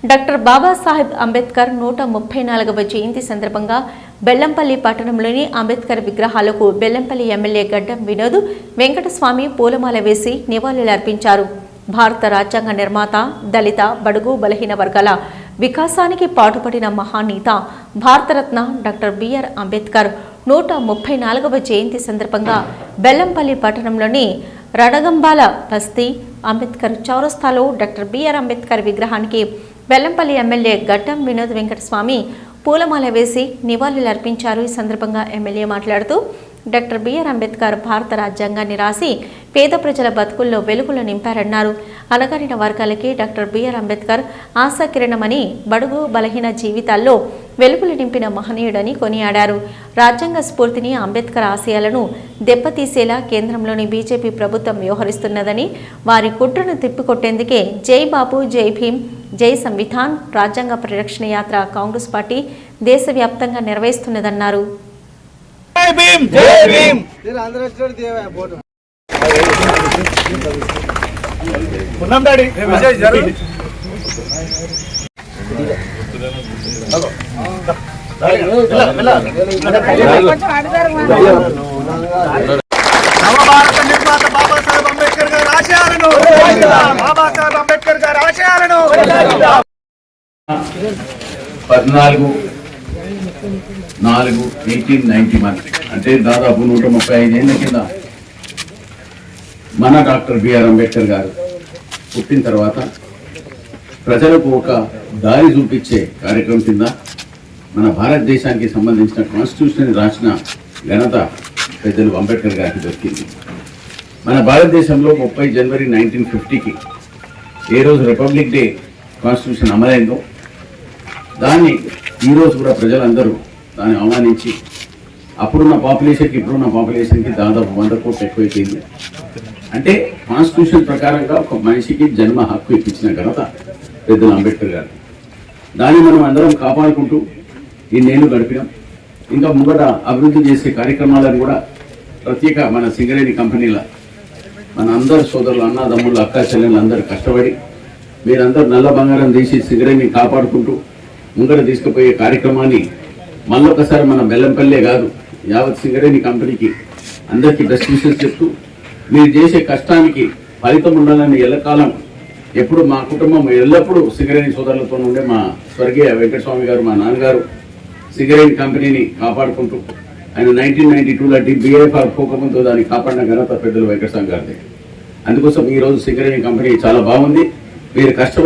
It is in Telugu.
డాక్టర్ బాబాసాహెబ్ అంబేద్కర్ 134వ జయంతి సందర్భంగా బెల్లంపల్లి పట్టణంలోని అంబేద్కర్ విగ్రహాలకు బెల్లంపల్లి ఎమ్మెల్యే గడ్డం వినోద్ వెంకటస్వామి పూలమాల వేసి నివాళులర్పించారు. భారత రాజ్యాంగ నిర్మాత, దళిత, బడుగు, బలహీన వర్గాల వికాసానికి పాటుపడిన మహానీత భారతరత్న డాక్టర్ బిఆర్ అంబేద్కర్ 134వ జయంతి సందర్భంగా బెల్లంపల్లి పట్టణంలోని రడగంబాల బస్తీ అంబేద్కర్ చౌరస్తాలో డాక్టర్ బిఆర్ అంబేద్కర్ విగ్రహానికి బెల్లంపల్లి ఎమ్మెల్యే గడ్డం వినోద్ వెంకటస్వామి పూలమాల వేసి నివాళులర్పించారు. ఈ సందర్భంగా ఎమ్మెల్యే మాట్లాడుతూ డాక్టర్ బిఆర్ అంబేద్కర్ భారత రాజ్యాంగాన్ని రాసి పేద ప్రజల బతుకుల్లో వెలుగులు నింపారన్నారు. అణగారిన వర్గాలకి డాక్టర్ బిఆర్ అంబేద్కర్ ఆశాకిరణమని, బడుగు బలహీన జీవితాల్లో వెలుగులు నింపిన మహనీయుడని కొనియాడారు. రాజ్యాంగ స్ఫూర్తిని, అంబేద్కర్ ఆశయాలను దెబ్బతీసేలా కేంద్రంలోని బీజేపీ ప్రభుత్వం వ్యవహరిస్తున్నదని, వారి కుట్రను తిప్పికొట్టేందుకే జై బాపు, జై భీమ్, జై సంవిధాన్ రాజ్యాంగ పరిరక్షణ యాత్ర కాంగ్రెస్ పార్టీ దేశవ్యాప్తంగా నిర్వహిస్తున్నదన్నారు. నవభారత నిర్మాత బాబాసాహెబ్ అంబేద్కర్ గారి ఆశయాలను, బాబాసాహెబ్ అంబేద్కర్ గారి ఆశయాలను 14/4/1891 అంటే దాదాపు 135 ఏళ్ల కింద మన డాక్టర్ బిఆర్ అంబేద్కర్ గారు పుట్టిన తర్వాత ప్రజలకు ఒక దారి చూపించే కార్యక్రమం కింద మన భారతదేశానికి సంబంధించిన కాన్స్టిట్యూషన్ రాసిన ఘనత పెద్దలు అంబేద్కర్ గారికి దొరికింది. మన భారతదేశంలో 30 జనవరి 1950కి ఏ రోజు రిపబ్లిక్ డే కాన్స్టిట్యూషన్ అమలైందో దాన్ని ఈరోజు కూడా ప్రజలందరూ దాన్ని ఆహ్వానించి అప్పుడున్న పాపులేషన్కి ఇప్పుడున్న పాపులేషన్కి దాదాపు 100 కోట్లు ఎక్కువైపోయింది. అంటే కాన్స్టిట్యూషన్ ప్రకారంగా ఒక మనిషికి జన్మ హక్కు ఇప్పించిన ఘనత పెద్దలు అంబేద్కర్ గారు. దాన్ని మనం అందరం కాపాడుకుంటూ ఇన్నేళ్లు గడిపినాం. ఇంకా ముంగట అభివృద్ధి చేసే కార్యక్రమాలను కూడా ప్రత్యేక మన సింగరేణి కంపెనీల మన అందరు సోదరులు, అన్నదమ్ముళ్ళు, అక్క చెల్లెళ్ళు అందరూ కష్టపడి మీరందరూ నల్ల బంగారం తీసి సింగరేణిని కాపాడుకుంటూ ముంగట తీసుకుపోయే కార్యక్రమాన్ని మళ్ళొకసారి మన బెల్లంపల్లే కాదు యావత్ సింగరేణి కంపెనీకి అందరికీ బెస్ట్ విషెస్ చెప్తూ మీరు చేసే కష్టానికి ఫలితం ఉండాలని ఎల్లకాలం ఎప్పుడు మా కుటుంబం ఎల్లప్పుడూ సింగరేణి సోదరులతో ఉండే మా స్వర్గీయ వెంకటస్వామి గారు, మా నాన్నగారు సింగరేణి కంపెనీని కాపాడుకుంటూ ఆయన 1992లో BIFR పోకముందు దాన్ని కాపాడిన ఘనత పెద్దలు వెంకటస్వామి గారిది. అందుకోసం ఈరోజు సింగరేణి కంపెనీ చాలా బాగుంది. మీరు కష్టం